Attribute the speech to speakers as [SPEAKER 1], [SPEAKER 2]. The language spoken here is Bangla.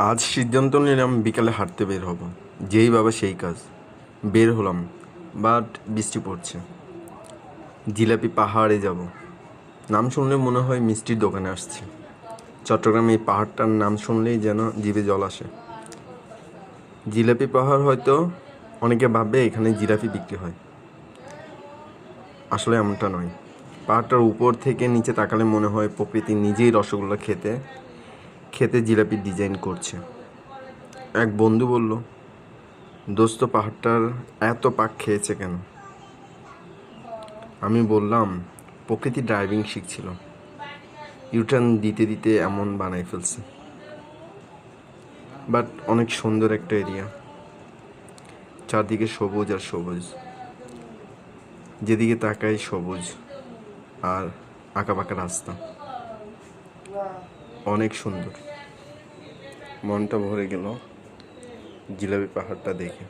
[SPEAKER 1] আজ সিদ্ধান্ত নিলাম বিকালে হাঁটতে বের হব। যেই বাবা সেই কাজ। বের হলাম, বাট বৃষ্টি পড়ছে। জিলাপি পাহাড়ে যাব। নাম শুনলে মনে হয় মিষ্টির দোকানে আসছে। চট্টগ্রামে এই পাহাড়টার নাম শুনলেই যেন জিভে জল আসে। জিলাপি পাহাড় হয়তো অনেকে ভাববে এখানে জিলাপি বিক্রি হয়, আসলে এমনটা নয়। পাহাড়টার উপর থেকে নিচে তাকালে মনে হয় প্রকৃতি নিজেই রসগোল্লা খেতে খেতে জিলাপির ডিজাইন করছে। এক বন্ধু বলল, দোস্ত পাহাড়টার এত পাক খেয়েছে কেন? আমি বললাম, প্রকৃতি ড্রাইভিং শিখছিল, ইউটার্ন দিতে দিতে এমন বানাই ফেলছে। বাট অনেক সুন্দর একটা এরিয়া, চারদিকে সবুজ আর সবুজ, যেদিকে তাকাই সবুজ আর আঁকাবাঁকা রাস্তা। অনেক সুন্দর, মনটা ভরে গেল জিলাপি পাহাড়টা দেখে।